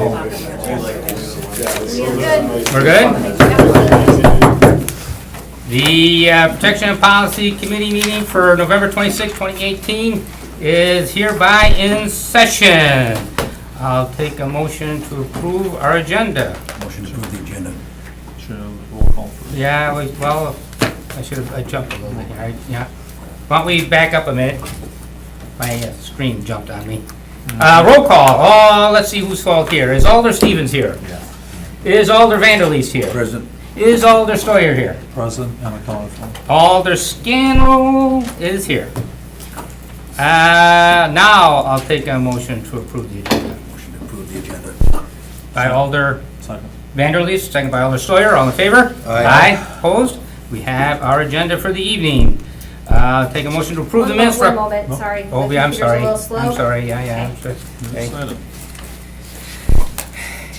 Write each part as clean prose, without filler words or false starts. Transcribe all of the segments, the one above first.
We're good? The Protection and Policy Committee meeting for November 26, 2018 is hereby in session. I'll take a motion to approve our agenda. Motion to approve the agenda. Should have roll call first. Yeah, well, I jumped a little bit here, right? Yeah. Why don't we back up a minute? My screen jumped on me. Roll call. Oh, let's see who's fault here. Is Alder Stevens here? Yeah. Is Alder Vanderleest here? Present. Is Alder Stoyer here? Present and a caller phone. Alder Scannell is here. Now I'll take a motion to approve the agenda. Motion to approve the agenda. By Alder Second. Vanderleest, second by Alder Stoyer. All in favor? Aye. Opposed? We have our agenda for the evening. Take a motion to approve the minutes. One moment, sorry. Oh, My yeah, I'm computer's sorry. a little slow. I'm sorry, yeah. I'm Okay. sure. Okay. Excited.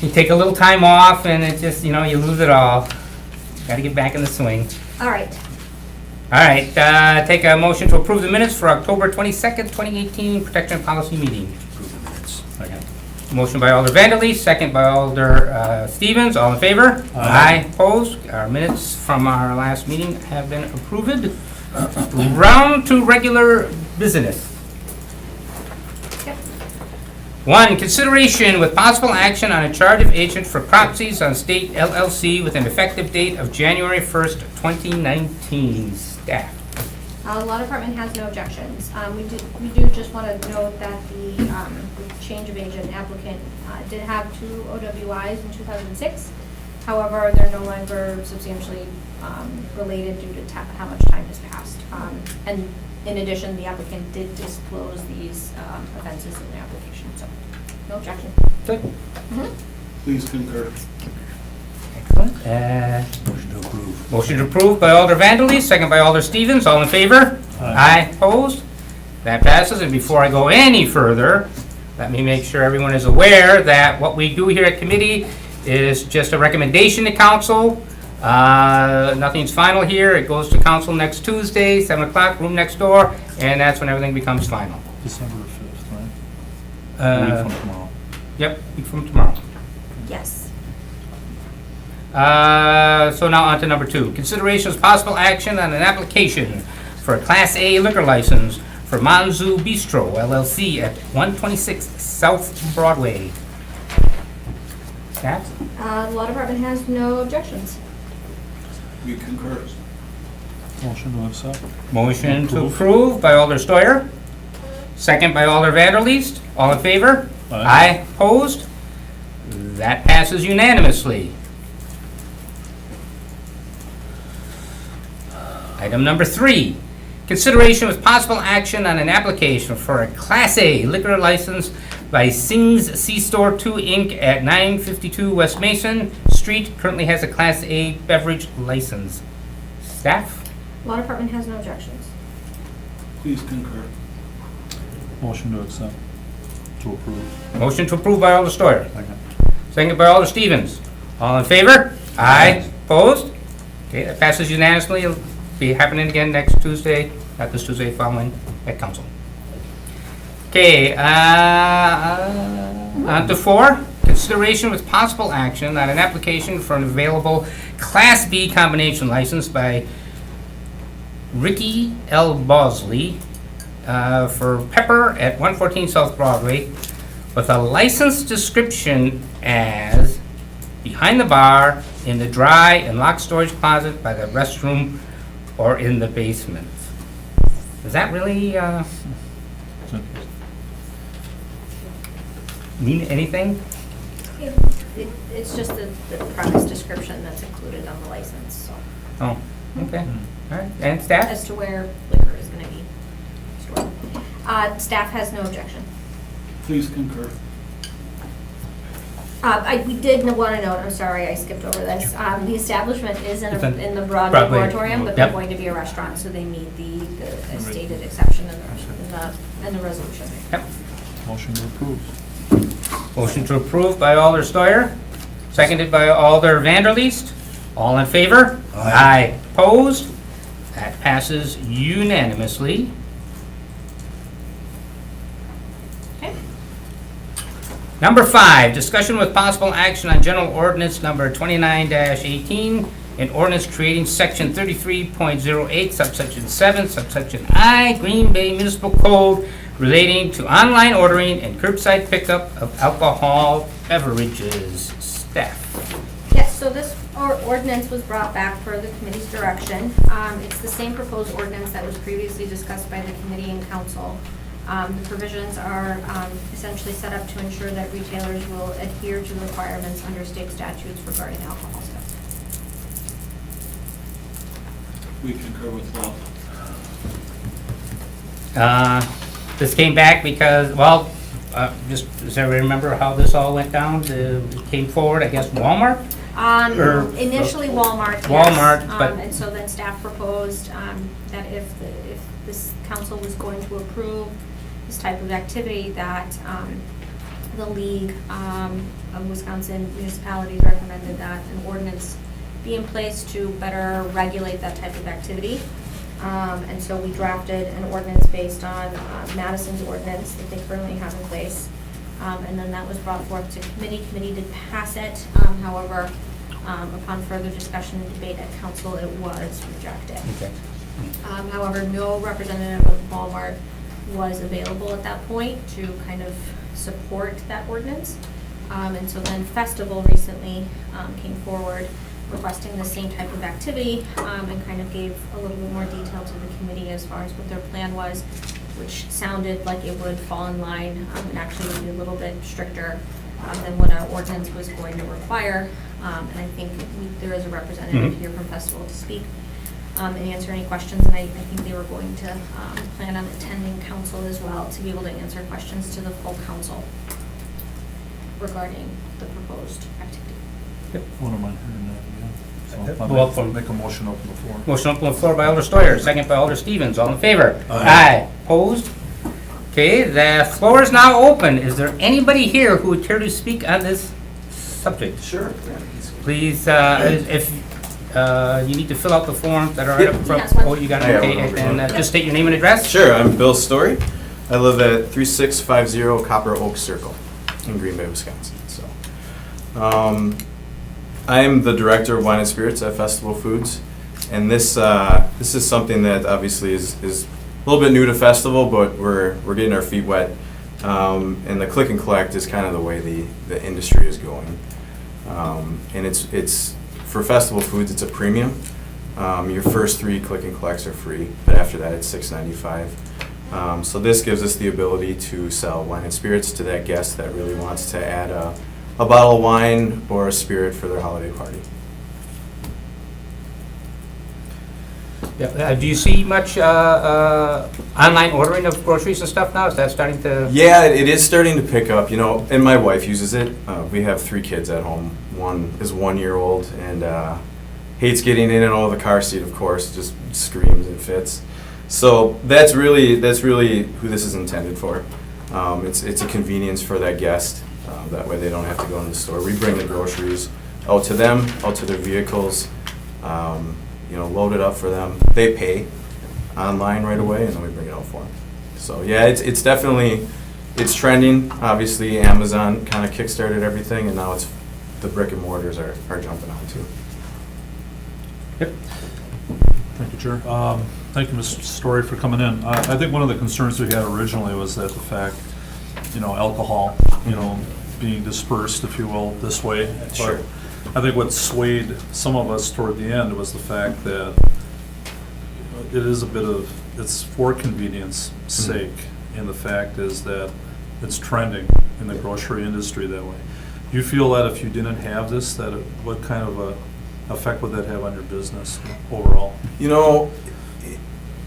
You take a little time off and it just, you lose it all. Got to get back in the swing. All right, All right, take a motion to approve the minutes for October 22nd, 2018 Protection and Policy meeting. Approve the minutes. Second. Motion by Alder Vanderleest, second by Alder Stevens. All in favor? Aye. Opposed? Our minutes from our last meeting have been approved. Round to regular business. Yep. 1, consideration with possible action on a charge of agent for proxies on state LLC with an effective date of January 1st, 2019. Staff. Law Department has no objections. We do just want to note that the change of agent applicant did have 2 OWIs in 2006. However, they're no longer substantially related due to how much time has passed. And in addition, the applicant did disclose these offenses in the application, so no objection. Good. Please concur. Excellent. Motion to approve. Motion approved by Alder Vanderleest, second by Alder Stevens. All in favor? Aye. Opposed? That passes. And before I go any further, let me make sure everyone is aware that what we do here at committee is just a recommendation to council. Nothing's final here. It goes to council next Tuesday, 7 o'clock, room next door, and that's when everything becomes final. December 5th, right? A week from tomorrow. Yep, week from tomorrow. Yes. So now on to number 2. Consideration of possible action on an application for a Class A liquor license for Manzu Bistro LLC at 126 South Broadway. Staff? The Law Department has no objections. We concur. Motion to accept. Motion to approve by Alder Stoyer, second by Alder Vanderleest. All in favor? Aye. Opposed? That passes unanimously. Item number 3, consideration with possible action on an application for a Class A liquor license by Sing's C-Store 2 Inc. at 952 West Mason Street. Currently has a Class A beverage license. Staff? Law Department has no objections. Please concur. Motion to accept. To approve. Motion to approve by Alder Stoyer. Second. Second by Alder Stevens. All in favor? Aye. Opposed? Okay, that passes unanimously. It'll be happening again next Tuesday, not this Tuesday, following at council. Okay, on to 4, consideration with possible action on an application for an available Class B combination license by Ricky L. Bosley for Pepper at 114 South Broadway with a license description as behind the bar, in the dry and locked storage closet, by the restroom, or in the basement. Does that really mean anything? It's just the premise description that's included on the license, so, Oh, okay. All right. And staff? as to where liquor is going to be stored. Staff has no objection. Please concur. We did want to note, I'm sorry, I skipped over this. The establishment is It's in the Broadway Broadway. moratorium, but they're Yep. going to be a restaurant, so they meet the stated exception in the resolution. Yep. Motion to approve. Motion to approve by Alder Stoyer, seconded by Alder Vanderleest. All in favor? Aye. Opposed? That passes unanimously. Okay. Number 5, discussion with possible action on general ordinance number 29-18, an ordinance creating section 33.08, subsection 7, subsection I, Green Bay Municipal Code relating to online ordering and curbside pickup of alcohol beverages. Staff. Yes, so this ordinance was brought back for the committee's direction. It's the same proposed ordinance that was previously discussed by the committee and council. The provisions are essentially set up to ensure that retailers will adhere to the requirements under state statutes regarding alcohol sales. We concur with Love. This came back because, well, just, does everybody remember how this all went down? It came forward, I guess, Walmart? Or- Initially Walmart, yes. Walmart, but- And so then staff proposed that if this council was going to approve this type of activity, that the League of Wisconsin Municipalities recommended that an ordinance be in place to better regulate that type of activity. And so we drafted an ordinance based on Madison's ordinance that they currently have in place. And then that was brought forth to committee. Committee did pass it. However, upon further discussion and debate at council, it was rejected. Okay. However, no representative of Walmart was available at that point to kind of support that ordinance. And so then Festival recently came forward requesting the same type of activity and kind of gave a little bit more detail to the committee as far as what their plan was, which sounded like it would fall in line and actually would be a little bit stricter than what our ordinance was going to require. And I think there is a representative here from Festival to speak and answer any questions. And I think they were going to plan on attending council as well to be able to answer questions to the full council regarding the proposed activity. Wouldn't mind hearing that, yeah. So Well, I'll make a motion open the floor. Motion open on the floor by Alder Steuer, second by Alder Stevens. All in favor? Aye. Opposed? Okay, the floor is now open. Is there anybody here who would care to speak on this subject? Sure. Please, if you need to fill out the forms that are right up front. Yes, one. Oh, you got I it, have okay. one over And here. just state your name and address. Sure, I'm Bill Story. I live at 3650 Copper Oak Circle in Green Bay, Wisconsin. So, I'm the director of wine and spirits at Festival Foods, and this is something that obviously is a little bit new to Festival, but we're getting our feet wet. And the click and collect is kind of the way the industry is going. And it's for Festival Foods, it's a premium. Your first 3 click and collects are free, but after that it's $6.95. So this gives us the ability to sell wine and spirits to that guest that really wants to add a bottle of wine or a spirit for their holiday party. Yeah, do you see much online ordering of groceries and stuff now? Is that starting to? Yeah, it is starting to pick up, and my wife uses it. We have 3 kids at home. One is 1 year old and hates getting in and out of the car seat, of course, just screams and fits. So that's really who this is intended for. It's a convenience for that guest. That way they don't have to go in the store. We bring the groceries out to them, out to their vehicles, load it up for them. They pay online right away, and then we bring it out for them. So yeah, it's definitely, it's trending. Obviously, Amazon kind of kickstarted everything, and now it's the brick and mortars are jumping on too. Thank you, Chair. Thank you, Mr. Story, for coming in. I think one of the concerns we had originally was that the fact, alcohol, being dispersed, if you will, this way. But Sure. I think what swayed some of us toward the end was the fact that it is it's for convenience sake, and the fact is that it's trending in the grocery industry that way. Do you feel that if you didn't have this, what kind of a effect would that have on your business overall?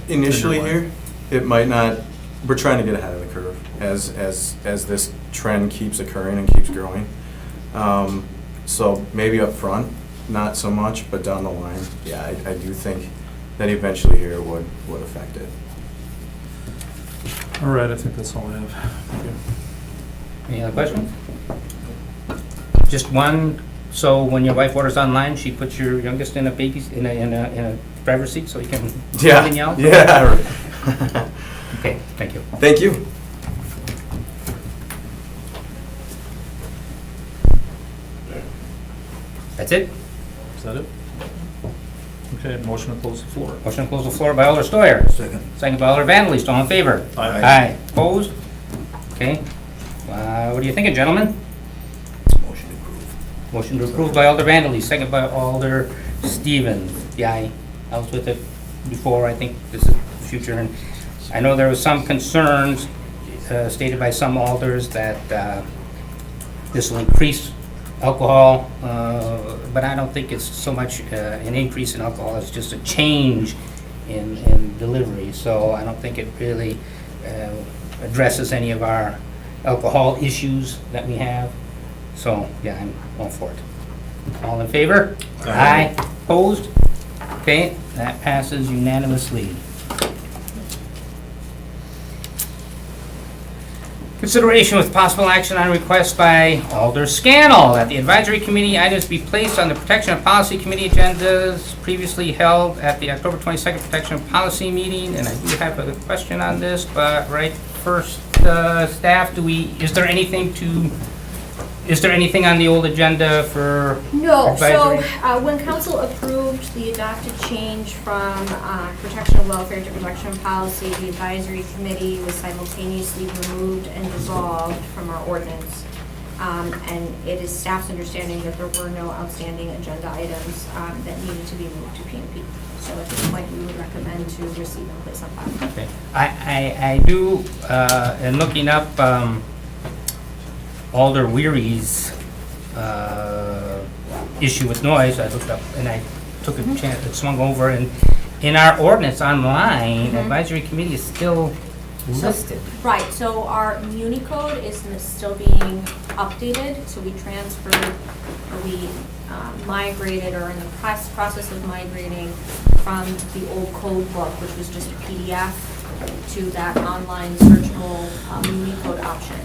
Initially In your here, it might not. We're trying to get ahead of the curve as this trend keeps occurring and keeps growing. So maybe up front, not so much, but down the line, yeah, I do think that eventually here would affect it. All right, I think that's all I have. Thank you. Any other questions? Just one. So when your wife orders online, she puts your youngest in a driver's seat so he can Yeah, yell? yeah. Okay, thank you. Thank you. That's it? Is that it? Okay, motion to close the floor. Motion to close the floor by Alder Steuer. Second. Second by Alder Vanderleest. All in favor? Aye. Aye. Opposed? Okay. What are you thinking, gentlemen? Motion approved. Motion to approve by Alder Vanderleest, second by Alder Stevens. Yeah, I was with it before. I think this is the future. And I know there was some concerns stated by some alders that this will increase alcohol, but I don't think it's so much an increase in alcohol, it's just a change in delivery. So I don't think it really addresses any of our alcohol issues that we have. So, yeah, I'm all for it. All in favor? Aye. Opposed? Okay, that passes unanimously. Consideration with possible action on request by Alder Scannell that the advisory committee items be placed on the Protection of Policy Committee agendas previously held at the October 22nd Protection of Policy meeting. And I do have a question on this, but right first, staff, is there anything on the old agenda for No, so advisory? when council approved the adopted change from protection of welfare to protection policy, the advisory committee was simultaneously removed and dissolved from our ordinance. And it is staff's understanding that there were no outstanding agenda items that needed to be moved to P&P. So at this point, we would recommend to receive and place on file. Okay. I do, in looking up Alder Weary's issue with noise, I looked up and I took a chance, it swung over, and in our ordinance online, advisory committee is still listed. Right, so our Muni code is still being updated, so we transferred, or we migrated, or in the process of migrating from the old code book, which was just a PDF, to that online searchable Muni code option.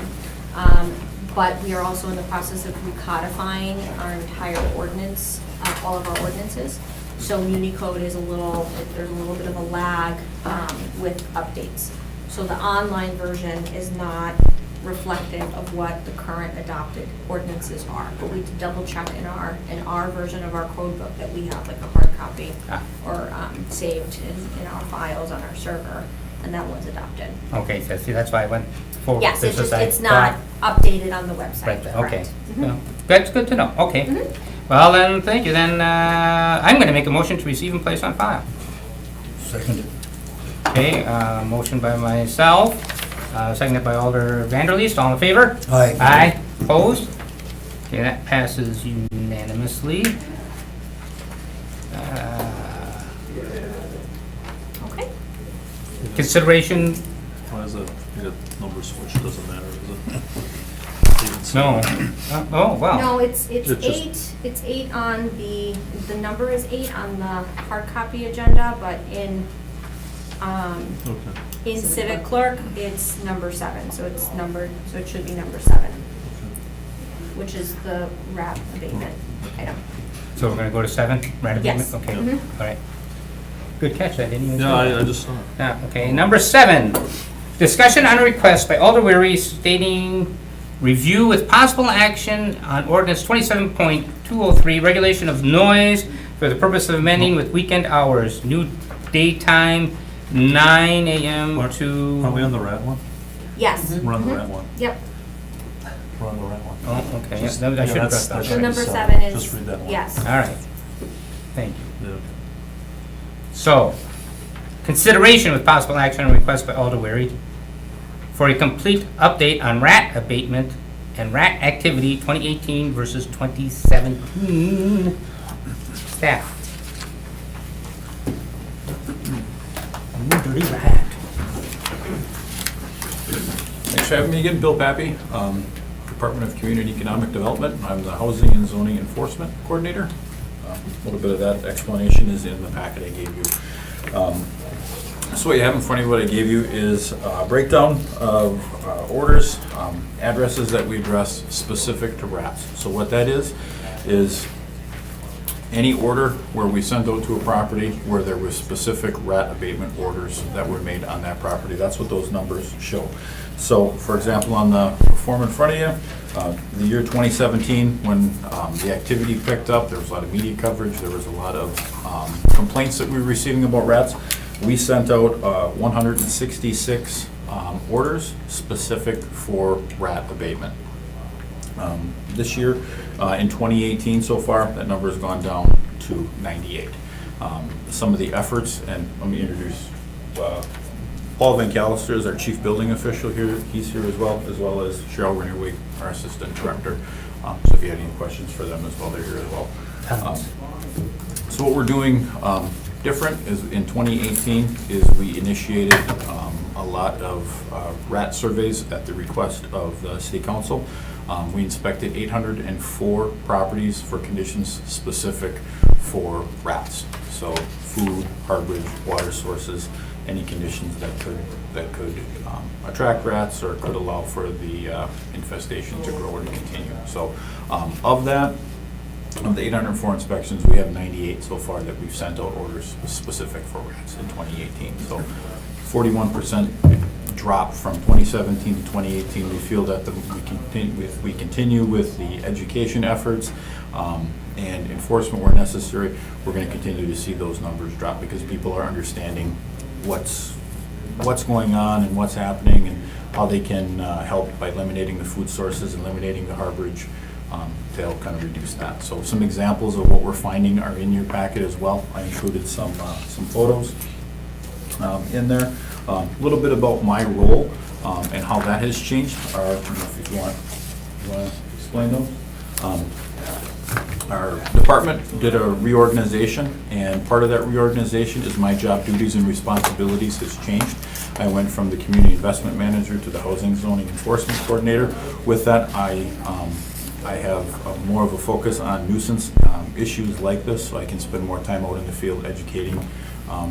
But we are also in the process of recodifying our entire ordinance, all of our ordinances. So Muni code is there's a little bit of a lag with updates. So the online version is not reflective of what the current adopted ordinances are. But we double check in our version of our code book that we have like a hard copy or saved in our files on our server, and that was adopted. Okay, so see, that's why I went forward. Yes, This was it's I not updated on the thought- website, Right, okay. correct. Yeah. That's good to know, okay. Well, then, thank you, then, I'm gonna make a motion to receive and place on file. Seconded. Okay, motion by myself, seconded by Alder Vanderleest, all in favor? Aye. Aye, opposed? Okay, that passes unanimously. Okay. Consideration, Why is that, you got number switch, doesn't matter, is it? no, oh, wow. No, it's It's just- it's 8 on the number is 8 on the hard copy agenda, but in Okay. Civic Clerk, it's number 7, so it's numbered, so it should be number 7, which is the RAP abatement item. So we're gonna go to 7, right abatement? Yes. Okay, Mhm. all right. Good catch, I didn't even see Yeah, that. I just saw it. Yeah, okay, number 7, discussion on a request by Alder Weary stating review with possible action on ordinance 27.203, regulation of noise for the purpose of amending with weekend hours, new daytime, 9 a.m. to... Are we on the rat one? Yes. We're on the Mhm. rat one. Yep. We're on the rat one. Oh, okay, Just- yeah, I yeah, should have that's- got that's So that. right. number So, 7 is, just read that one. yes. All right, thank you. Yeah. So, consideration with possible action on request by Alder Weary for a complete update on rat abatement and rat activity 2018 versus 2017. Staff. Ooh, dirty rat. Thanks for having me again, Bill Pappy, Department of Community Economic Development. I'm the Housing and Zoning Enforcement Coordinator. A little bit of that explanation is in the packet I gave you. So what you have in front of you, what I gave you is a breakdown of orders, addresses that we address specific to rats. So what that is any order where we sent out to a property where there was specific rat abatement orders that were made on that property. That's what those numbers show. So, for example, on the form in front of you, the year 2017, when the activity picked up, there was a lot of media coverage, there was a lot of complaints that we were receiving about rats. We sent out 166 orders specific for rat abatement. This year, in 2018 so far, that number has gone down to 98. Some of the efforts, and let me introduce Paul Van Callister is our chief building official here. He's here as well as Cheryl Rennerwig, our assistant director. So if you had any questions for them as well, they're here as well. So what we're doing different is in 2018 is we initiated a lot of rat surveys at the request of the city council. We inspected 804 properties for conditions specific for rats. So food, harborage, water sources, any conditions that could attract rats or could allow for the infestation to grow and continue. So of that, of the 804 inspections, we have 98 so far that we've sent out orders specific for rats in 2018. So 41% drop from 2017 to 2018. We feel that we continue with the education efforts and enforcement where necessary. We're going to continue to see those numbers drop because people are understanding what's going on and what's happening and how they can help by eliminating the food sources and eliminating the harborage to help kind of reduce that. So some examples of what we're finding are in your packet as well. I included some photos in there. A little bit about my role and how that has changed. If you want to explain those. Our department did a reorganization, and part of that reorganization is my job duties and responsibilities has changed. I went from the community investment manager to the housing zoning enforcement coordinator. With that, I have more of a focus on nuisance issues like this, so I can spend more time out in the field educating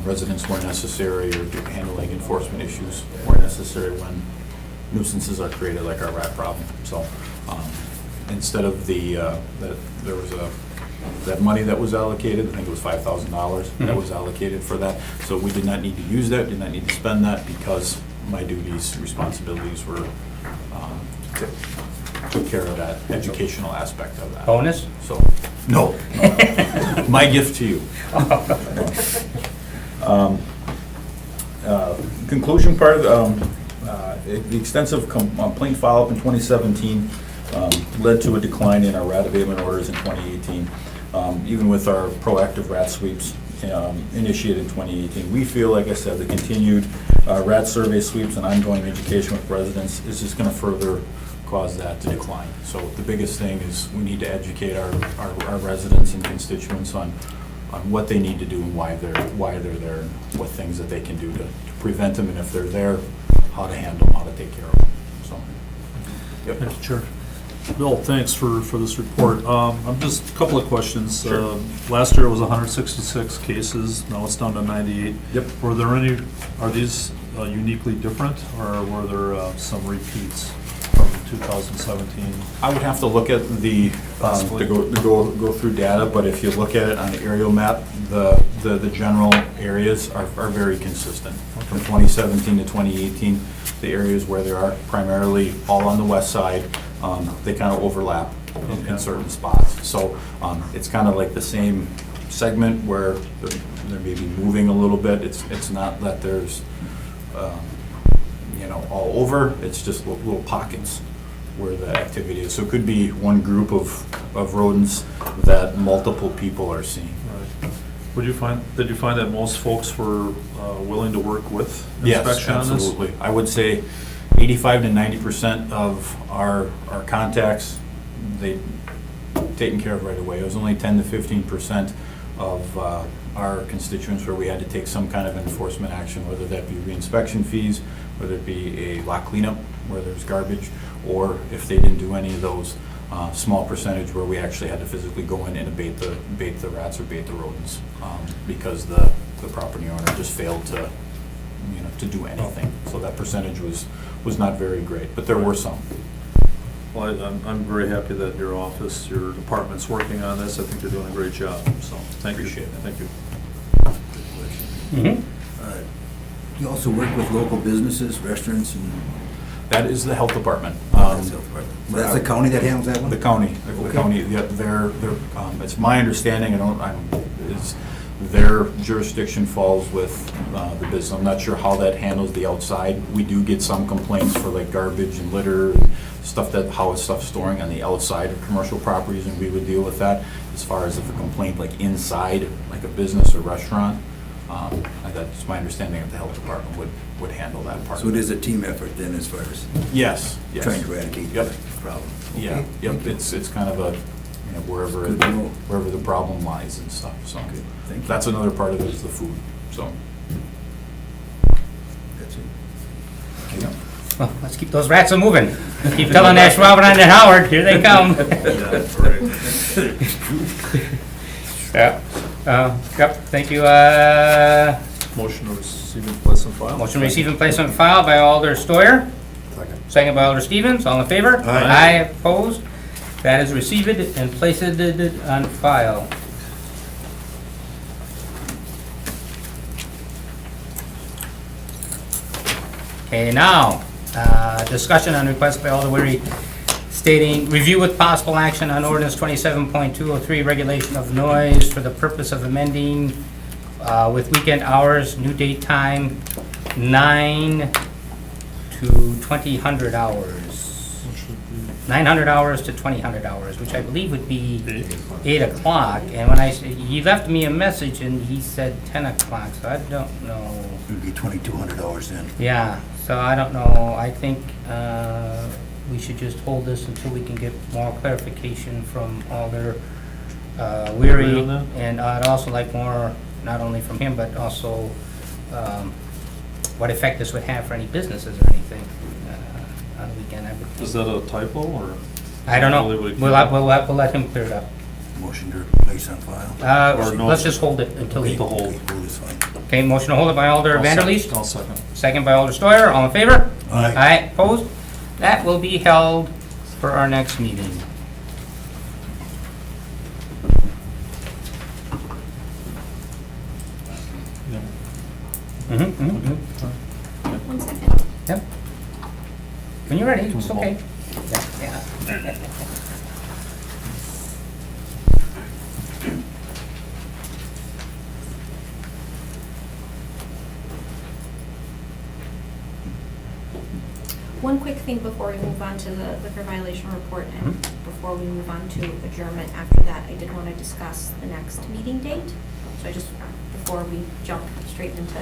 residents where necessary or handling enforcement issues where necessary when nuisances are created like our rat problem. So instead of there was that money that was allocated, I think it was $5,000 that was allocated for that. So we did not need to use that, did not need to spend that because my duties, responsibilities were took care of that educational aspect of that. Bonus? So, no. My gift to you. Conclusion part, the extensive complaint follow-up in 2017 led to a decline in our rat abatement orders in 2018. Even with our proactive rat sweeps initiated in 2018. We feel, like I said, the continued rat survey sweeps and ongoing education with residents is just going to further cause that to decline. So the biggest thing is we need to educate our residents and constituents on what they need to do and why they're there and what things that they can do to prevent them, and if they're there, how to handle them, how to take care of them. So, yep. Yeah, sure. Bill, thanks for this report. I'm just a couple of questions. Sure. Last year it was 166 cases. Now it's down to 98. Yep. Are these uniquely different, or were there some repeats from 2017? I would have to look at the Possibly. to go through data, but if you look at it on the aerial map, the general areas are very consistent. From 2017 to 2018, the areas where there are primarily all on the west side, they kind of overlap in certain spots. So it's kind of like the same segment where they're maybe moving a little bit. It's not that there's all over. It's just little pockets where the activity is. So it could be one group of rodents that multiple people are seeing. Right. Did you find that most folks were willing to work with Yes, inspection on this? absolutely. I would say 85 to 90% of our contacts, they taken care of right away. It was only 10 to 15% of our constituents where we had to take some kind of enforcement action, whether that be reinspection fees, whether it be a lot cleanup where there's garbage, or if they didn't do any of those, small percentage where we actually had to physically go in and abate the rats or abate the rodents because the property owner just failed to do anything. So that percentage was not very great, but there were some. Well, I'm very happy that your office, your department's working on this. I think they're doing a great job, so thank you. Appreciate it. Thank you. Mhm. You also work with local businesses, restaurants, and That is the health department. that's the county that handles that one? The county, the Okay. county, yeah, it's my understanding, is their jurisdiction falls with the business. I'm not sure how that handles the outside. We do get some complaints for like garbage and litter and stuff how is stuff storing on the outside of commercial properties, and we would deal with that. As far as if a complaint like inside, like a business or restaurant, that's my understanding of the health department would handle that part. So it is a team effort then as far as Yes, yes. trying to eradicate Yep. the problem? Yeah, Okay, yep, thank you. it's kind of a, wherever, Good to know. wherever the problem lies and stuff, so. Okay, thank you. That's another part of it is the food, so. That's it. Yep. Well, let's keep those rats a-moving. Keep telling Ash Robin and Howard, here they come. Yeah. Yep, thank you. Motion to receive and place on file? Motion received and placed on file by Alder Stoyer. Second by Alder Stevens, all in favor? Aye. Opposed? That is received and placed on file. Okay, now, discussion on request by Alder Weary stating, review with possible action on ordinance 27.203, regulation of noise for the purpose of amending with weekend hours, new date time, 9 to 2000 hours. 900 hours to 2000 hours, which I believe would be 8 o'clock. And when he left me a message and he said 10 o'clock, so I don't know. It would be $2,200 then. Yeah, so I don't know. I think we should just hold this until we can get more clarification from Alder Weary. Agree on that? And I'd also like more, not only from him, but also what effect this would have for any businesses or anything on the weekend. Is that a typo, or? I don't know. Really, We'll let him clear it up. Motion to place on file? Or no? Let's just hold it until he... To hold. Hold is fine. Okay, motion to hold it by Alder Vanderleest. I'll second. Second by Alder Stoyer, all in favor? Aye. Aye, opposed? That will be held for our next meeting. One second. Yep. When you're ready, it's okay. Yeah. One quick thing before we move on to the liquor violation report and before we move on to adjournment after that, I did want to discuss the next meeting date. So I just, before we jump straight into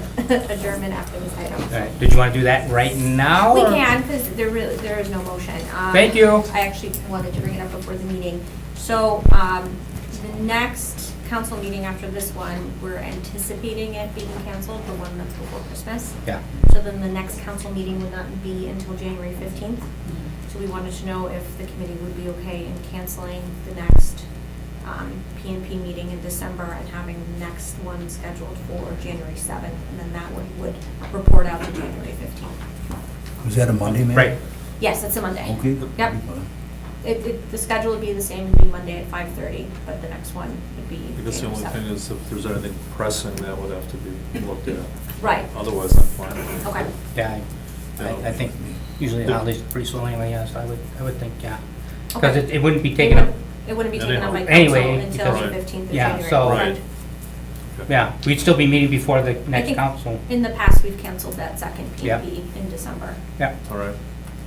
adjournment after this item. All right, did you want to do that right now? We or- can, because there is no motion. Thank you. I actually wanted to bring it up before the meeting. So, the next council meeting after this one, we're anticipating it being canceled, the one that's before Christmas. Yeah. So then the next council meeting would not be until January 15th. So we wanted to know if the committee would be okay in canceling the next PNP meeting in December and having the next one scheduled for January 7th. And then that one would report out to January 15th. Was that a Monday, ma'am? Right. Yes, it's a Monday. Okay. Yep. that'd be fine. The schedule would be the same, it'd be Monday at 5:30, but the next one would be I guess the only January thing 7th. is if there's anything pressing, that would have to be looked at. Right, Otherwise, I'm fine. okay. Yeah, I think usually the holidays are pretty slow anyway, yes, I would think, yeah. Okay. Because it wouldn't be taken up, It wouldn't be taken up by Anyway, council until the because- 15th of yeah, January. so- Right. yeah, we'd still be meeting before the next think- council. In the past, we've canceled that second Yeah. PNP in December. Yeah, All right.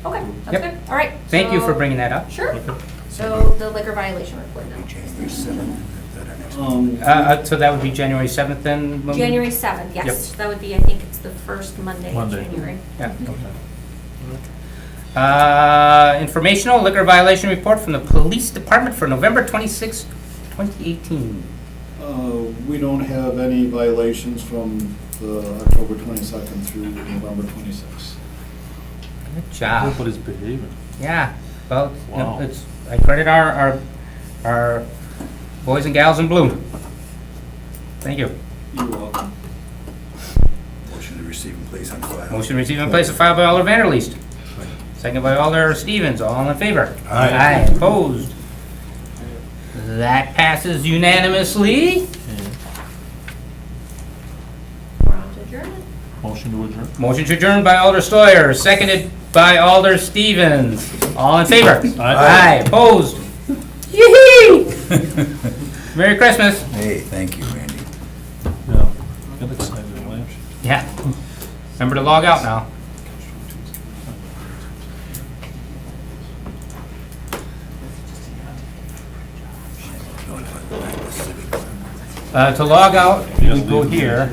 Okay, that's Yep. good, all right. thank you for so- bringing that up. Sure. Okay. So the liquor violation report now. January 7th, is that our next meeting? So that would be January 7th then? when we- January 7th, yes. That would be, I think it's the first Monday in Monday. January. Yeah. Informational liquor violation report from the police department for November 26, 2018. We don't have any violations from the October 22nd through November 26th. Good job. Everybody's behaving. Yeah, well, you know, Wow. I credit our boys and gals in blue. Thank you. You're welcome. Motion to receive and place on file? Motion received and placed on file by Alder Vanderleest. Second by Alder Stevens, all in favor? Aye. Opposed? That passes unanimously. We're on to adjournment. Motion to adjourn? Motion to adjourn by Alder Steuer, seconded by Alder Stevens. All in favor? Aye. Opposed? Yee-hee! Merry Christmas. Hey, thank you, Randy. Yeah. Get excited, Blanche. Yeah. Remember to log out now. To log out, you go here.